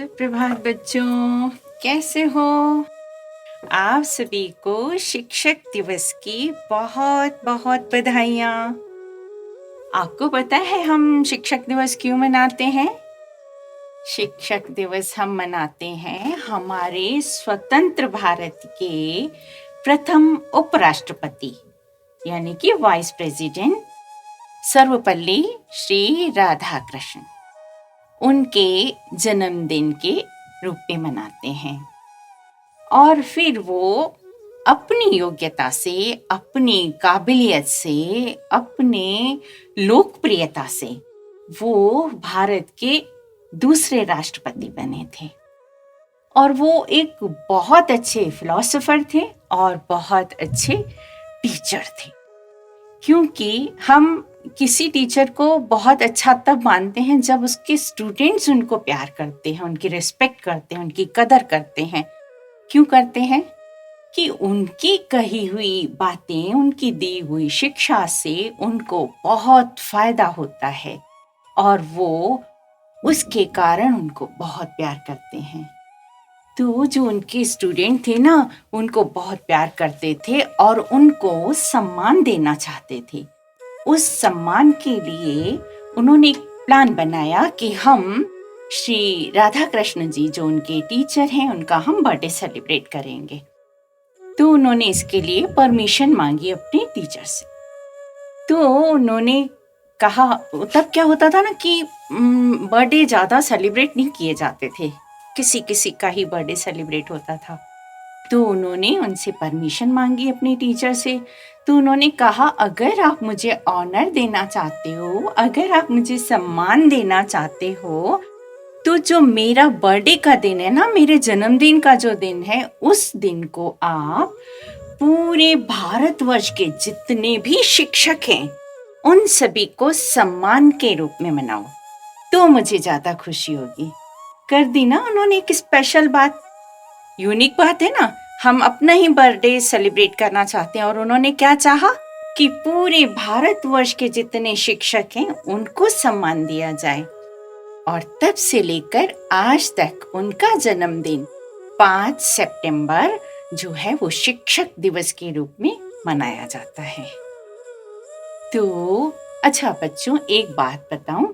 सुप्रभात बच्चों, कैसे हो? आप सभी को शिक्षक दिवस की बहुत बहुत बधाइयाँ। आपको पता है हम शिक्षक दिवस क्यों मनाते हैं? शिक्षक दिवस हम मनाते हैं हमारे स्वतंत्र भारत के प्रथम उपराष्ट्रपति यानी कि वाइस प्रेसिडेंट सर्वपल्ली श्री राधाकृष्ण उनके जन्मदिन के रूप में मनाते हैं। और फिर वो अपनी योग्यता से, अपनी काबिलियत से, अपने लोकप्रियता से वो भारत के दूसरे राष्ट्रपति बने थे। और वो एक बहुत अच्छे फिलोसोफर थे और बहुत अच्छे टीचर थे। क्योंकि हम किसी टीचर को बहुत अच्छा तब मानते हैं जब उसके स्टूडेंट्स उनको प्यार करते हैं, उनकी रिस्पेक्ट करते हैं, उनकी कदर करते हैं। क्यों करते हैं? कि उनकी कही हुई बातें, उनकी दी हुई शिक्षा से उनको बहुत फायदा होता है और वो उसके कारण उनको बहुत प्यार करते हैं। तो जो उनके स्टूडेंट थे ना, उनको बहुत प्यार करते थे और उनको सम्मान देना चाहते थे। उस सम्मान के लिए उन्होंने एक प्लान बनाया कि हम श्री राधा कृष्ण जी जो उनके टीचर हैं, उनका हम बर्थडे सेलिब्रेट करेंगे। तो उन्होंने इसके लिए परमिशन मांगी अपने टीचर से। तो उन्होंने कहा, तब क्या होता था ना कि बर्थडे ज़्यादा सेलिब्रेट नहीं किए जाते थे, किसी किसी का ही बर्थडे सेलिब्रेट होता था। तो उन्होंने उनसे परमिशन मांगी अपने टीचर से। तो उन्होंने कहा, अगर आप मुझे ऑनर देना चाहते हो, अगर आप मुझे सम्मान देना चाहते हो, तो जो मेरा बर्थडे का दिन है ना, मेरे जन्मदिन का जो दिन है, उस दिन को आप पूरे भारतवर्ष के जितने भी शिक्षक हैं उन सभी को सम्मान के रूप में मनाओ, तो मुझे ज्यादा खुशी होगी। कर दी ना उन्होंने एक स्पेशल बात, यूनिक बात है ना। हम अपना ही बर्थडे सेलिब्रेट करना चाहते हैं और उन्होंने क्या चाहा कि पूरे भारतवर्ष के जितने शिक्षक हैं उनको सम्मान दिया जाए। और तब से लेकर आज तक उनका जन्मदिन 5 सितंबर जो है वो शिक्षक दिवस के रूप में मनाया जाता है। तो अच्छा बच्चों, एक बात बताऊं,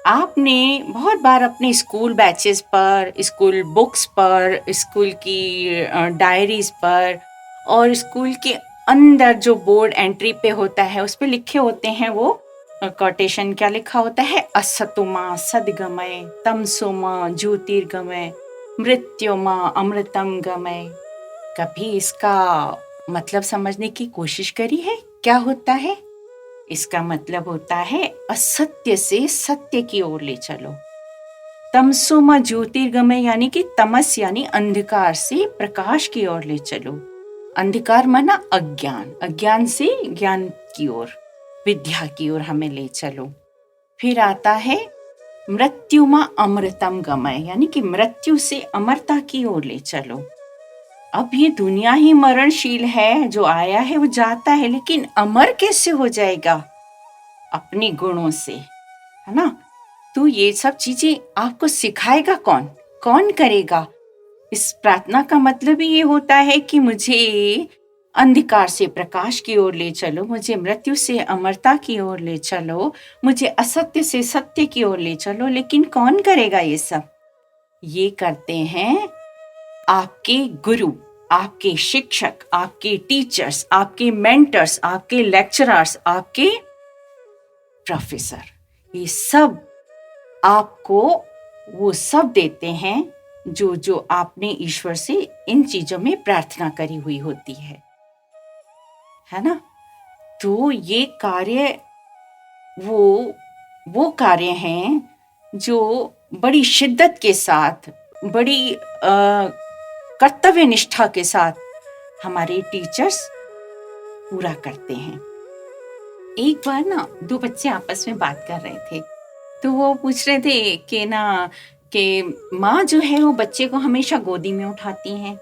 आपने बहुत बार अपने स्कूल बैचेस पर, स्कूल बुक्स पर, स्कूल की डायरीज पर और स्कूल के अंदर जो बोर्ड एंट्री पे होता है उस पे लिखे होते हैं वो कोटेशन, क्या लिखा होता है? असतोमा सद्गमय, तमसोमा ज्योतिर्गमय, मृत्योमा अमृतम गमय। कभी इसका मतलब समझने की कोशिश करी है? क्या होता है? इसका मतलब होता है असत्य से सत्य की ओर ले चलो। तमसोमा ज्योतिर्गमय यानी कि तमस यानी अंधकार से प्रकाश की ओर ले चलो। अंधकार माना अज्ञान, अज्ञान से ज्ञान की ओर, विद्या की ओर हमें ले चलो। फिर आता है मृत्युमा अमृतम गमय यानी कि मृत्यु से अमरता की ओर ले चलो। अब ये दुनिया ही मरणशील है, जो आया है वो जाता है, लेकिन अमर कैसे हो जाएगा? अपने गुणों से, है ना? तो ये सब चीजें आपको सिखाएगा कौन? कौन करेगा? इस प्रार्थना का मतलब ही ये होता है कि मुझे अंधकार से प्रकाश की ओर ले चलो, मुझे मृत्यु से अमरता की ओर ले चलो, मुझे असत्य से सत्य की ओर ले चलो। लेकिन कौन करेगा ये सब? ये करते हैं आपके गुरु, आपके शिक्षक, आपके टीचर्स, आपके मेंटर्स, आपके लेक्चरर्स, आपके प्रोफेसर। ये सब आपको वो सब देते हैं जो जो आपने ईश्वर से इन चीजों में प्रार्थना करी हुई होती है ना? तो ये कार्य वो कार्य हैं जो बड़ी शिद्दत के साथ, बड़ी कर्तव्य निष्ठा के साथ हमारे टीचर्स पूरा करते हैं। एक बार ना 2 बच्चे आपस में बात कर रहे थे, तो वो पूछ रहे थे कि ना कि माँ जो है वो बच्चे को हमेशा गोदी में उठाती हैं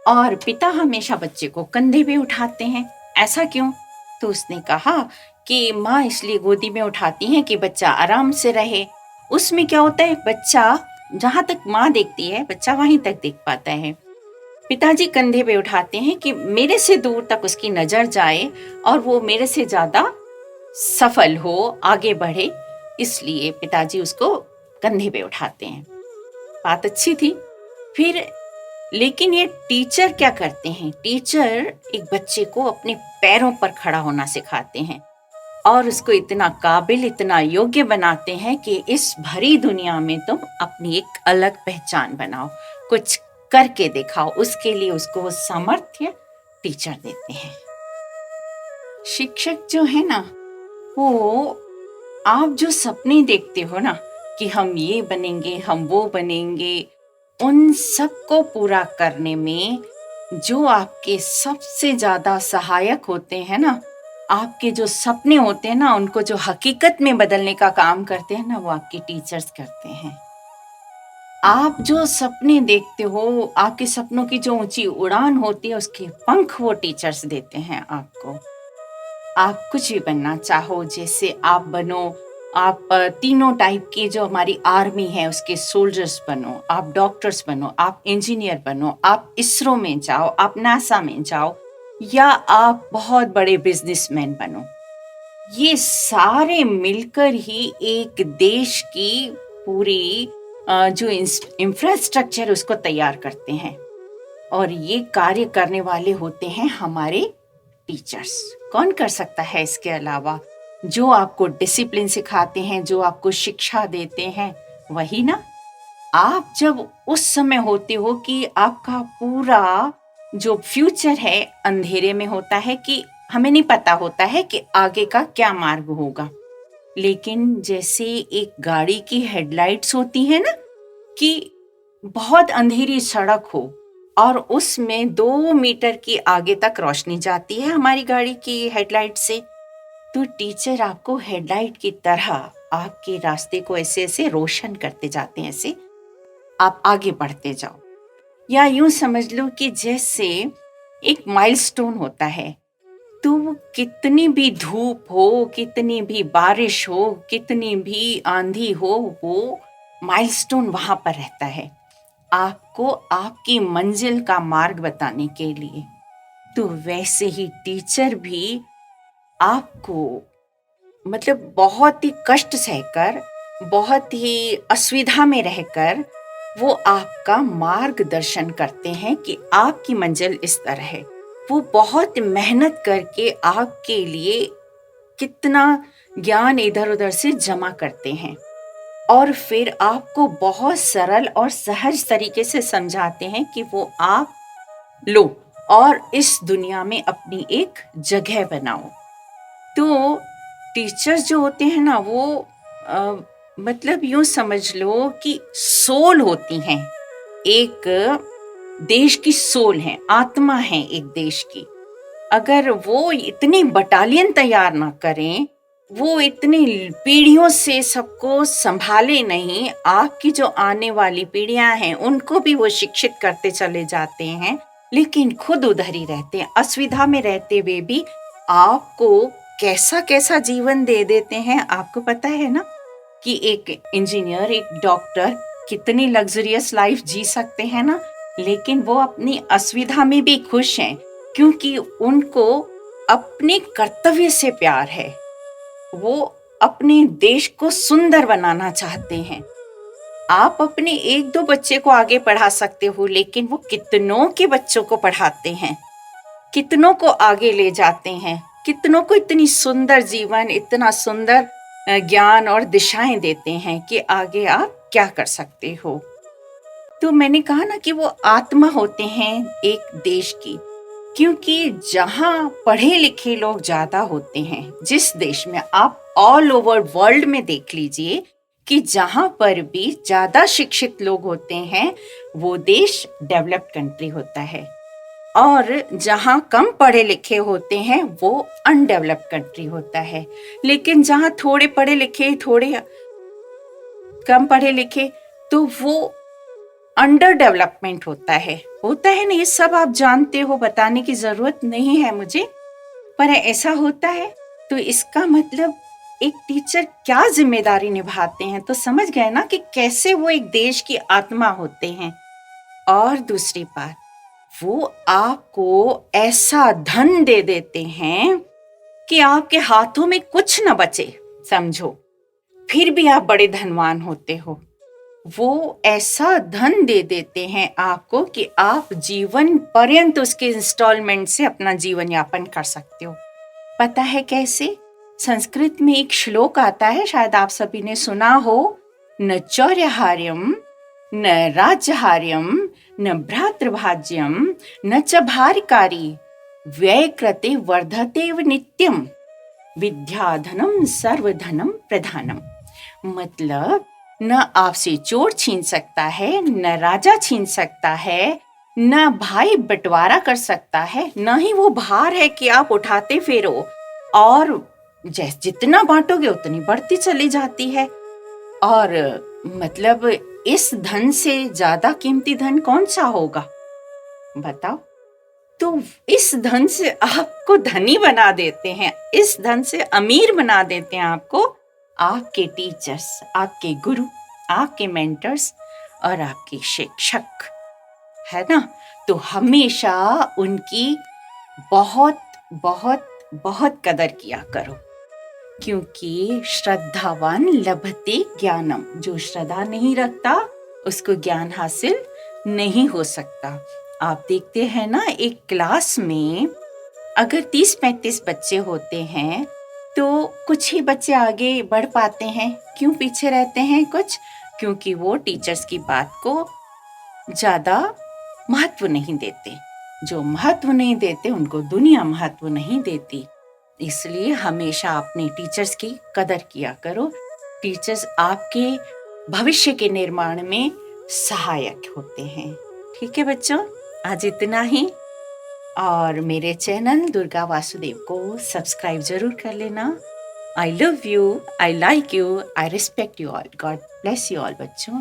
और पिता हमेशा बच्चे को कंधे पे उठाते हैं, ऐसा क्यों? तो उसने कहा कि माँ इसलिए गोदी में उठाती हैं कि बच्चा आराम से रहे। उसमें क्या होता है, बच्चा जहां तक माँ देखती है बच्चा वहीं तक देख पाता है। पिताजी कंधे पे उठाते हैं कि मेरे से दूर तक उसकी नजर जाए और वो मेरे से ज्यादा सफल हो, आगे बढ़े, इसलिए पिताजी उसको कंधे पे उठाते हैं। बात अच्छी थी। फिर लेकिन ये टीचर क्या करते हैं? टीचर एक बच्चे को अपने पैरों पर खड़ा होना सिखाते हैं और उसको इतना काबिल, इतना योग्य बनाते हैं कि इस भरी दुनिया में तुम अपनी एक अलग पहचान बनाओ, कुछ करके दिखाओ। उसके लिए उसको वो सामर्थ्य टीचर देते हैं। शिक्षक जो है ना, वो आप जो सपने देखते हो ना कि हम ये बनेंगे, हम वो बनेंगे, उन सबको पूरा करने में जो आपके सबसे ज्यादा सहायक होते हैं ना, आपके जो सपने होते हैं ना, उनको जो हकीकत में बदलने का काम करते हैं ना, वो आपके टीचर्स करते हैं। आप जो सपने देखते हो, आपके सपनों की जो ऊंची उड़ान होती है, उसके पंख वो टीचर्स देते हैं आपको। आप कुछ भी बनना चाहो, जैसे आप बनो, आप तीनों टाइप की जो हमारी आर्मी है उसके सोल्जर्स बनो, आप डॉक्टर्स बनो, आप इंजीनियर बनो, आप इसरो में जाओ, आप नासा में जाओ, या आप बहुत बड़े बिजनेसमैन बनो। ये सारे मिलकर ही एक देश की पूरी जो इंफ्रास्ट्रक्चर उसको तैयार करते हैं, और ये कार्य करने वाले होते हैं हमारे टीचर्स। कौन कर सकता है इसके अलावा? जो आपको डिसिप्लिन सिखाते हैं, जो आपको शिक्षा देते हैं, वही ना। आप जब उस समय होते हो कि आपका पूरा जो फ्यूचर है अंधेरे में होता है, कि हमें नहीं पता होता है कि आगे का क्या मार्ग होगा। लेकिन जैसे एक गाड़ी की हेडलाइट्स होती है ना, कि बहुत अंधेरी सड़क हो और उसमें 2 मीटर की आगे तक रोशनी जाती है हमारी गाड़ी की हेडलाइट से, तो टीचर आपको हेडलाइट की तरह आपके रास्ते को ऐसे ऐसे रोशन करते जाते हैं, ऐसे आप आगे बढ़ते जाओ। या यूं समझ लो कि जैसे एक माइलस्टोन होता है, तो वो कितनी भी धूप हो, कितनी भी बारिश हो, कितनी भी आंधी हो, वो माइलस्टोन वहां पर रहता है आपको आपकी मंजिल का मार्ग बताने के लिए। तो वैसे ही टीचर भी आपको, मतलब बहुत ही कष्ट सहकर, बहुत ही असुविधा में रहकर, वो आपका मार्गदर्शन करते हैं कि आपकी मंजिल इस तरह है। वो बहुत मेहनत करके आपके लिए कितना ज्ञान इधर उधर से जमा करते हैं, और फिर आपको बहुत सरल और सहज तरीके से समझाते हैं कि वो आप लो और इस दुनिया में अपनी एक जगह बनाओ। तो टीचर्स जो होते हैं ना, वो मतलब यूं समझ लो कि सोल होती हैं, एक देश की सोल है, आत्मा है एक देश की। अगर वो इतनी बटालियन तैयार ना करें, वो इतनी पीढ़ियों से सबको संभाले नहीं, आपकी जो आने वाली पीढ़ियां हैं उनको भी वो शिक्षित करते चले जाते हैं, लेकिन खुद उधर ही रहते हैं, असुविधा में रहते हुए भी आपको कैसा कैसा जीवन दे देते हैं। आपको पता है ना कि एक इंजीनियर, एक डॉक्टर कितनी लग्जरियस लाइफ जी सकते हैं ना, लेकिन वो अपनी असुविधा में भी खुश हैं, क्योंकि उनको अपने कर्तव्य से प्यार है। वो अपने देश को सुंदर बनाना चाहते हैं। आप अपने एक दो बच्चे को आगे पढ़ा सकते हो, लेकिन वो कितनों के बच्चों को पढ़ाते हैं, कितनों को आगे ले जाते हैं, कितनों को इतनी सुंदर जीवन, इतना सुंदर ज्ञान और दिशाएं देते हैं कि आगे आप क्या कर सकते हो। तो मैंने कहा ना कि वो आत्मा होते हैं एक देश की, क्योंकि जहां पढ़े लिखे लोग ज्यादा होते हैं, जिस देश में आप ऑल ओवर वर्ल्ड में देख लीजिए कि जहां पर भी ज्यादा शिक्षित लोग होते हैं, वो देश डेवलप्ड कंट्री होता है, और जहां कम पढ़े लिखे होते हैं वो अनडेवलप्ड कंट्री होता है। लेकिन जहां थोड़े पढ़े लिखे, थोड़े कम पढ़े लिखे, तो वो अंडर डेवलपमेंट होता है ना। ये सब आप जानते हो, बताने की जरूरत नहीं है मुझे, पर ऐसा होता है। तो इसका मतलब एक टीचर क्या जिम्मेदारी निभाते हैं, तो समझ गए ना कि कैसे वो एक देश की आत्मा होते हैं। और दूसरी बात, वो आपको ऐसा धन दे देते हैं कि आपके हाथों में कुछ न बचे, समझो, फिर भी आप बड़े धनवान होते हो। वो ऐसा धन दे देते हैं आपको कि आप जीवन पर्यंत उसके इंस्टॉलमेंट से अपना जीवन यापन कर सकते हो। पता है कैसे? संस्कृत में एक श्लोक आता है, शायद आप सभी ने सुना हो, न चौर्यहार्यम न राज्यहार्यम न भ्रातृभाज्यम न च भारिकारी व्यय कृते वर्धतेव नित्यम विद्याधनम सर्वधनम प्रधानम। मतलब न आपसे चोर छीन सकता है, न राजा छीन सकता है, न भाई बंटवारा कर सकता है, न ही वो भार है कि आप उठाते फिरो और जितना बांटोगे उतनी बढ़ती चली जाती है। और मतलब इस धन से ज्यादा कीमती धन कौन सा होगा, बताओ? तो इस धन से आपको धनी बना देते हैं, इस धन से अमीर बना देते हैं आपको आपके टीचर्स, आपके गुरु, आपके मेंटर्स और आपके शिक्षक, है ना? तो हमेशा उनकी बहुत बहुत बहुत कदर किया करो, क्योंकि श्रद्धावान लभते ज्ञानम, जो श्रद्धा नहीं रखता उसको ज्ञान हासिल नहीं हो सकता। आप देखते हैं ना, एक क्लास में अगर 30-35 बच्चे होते हैं तो कुछ ही बच्चे आगे बढ़ पाते हैं। क्यों पीछे रहते हैं कुछ? क्योंकि वो टीचर्स की बात को ज्यादा महत्व नहीं देते। जो महत्व नहीं देते उनको दुनिया महत्व नहीं देती। इसलिए हमेशा अपने टीचर्स की कदर किया करो। टीचर्स आपके भविष्य के निर्माण में सहायक होते हैं। ठीक है बच्चों, आज इतना ही। और मेरे चैनल दुर्गा वासुदेव को सब्सक्राइब जरूर कर लेना। I love you, I like you, I respect you all. God bless you all बच्चों।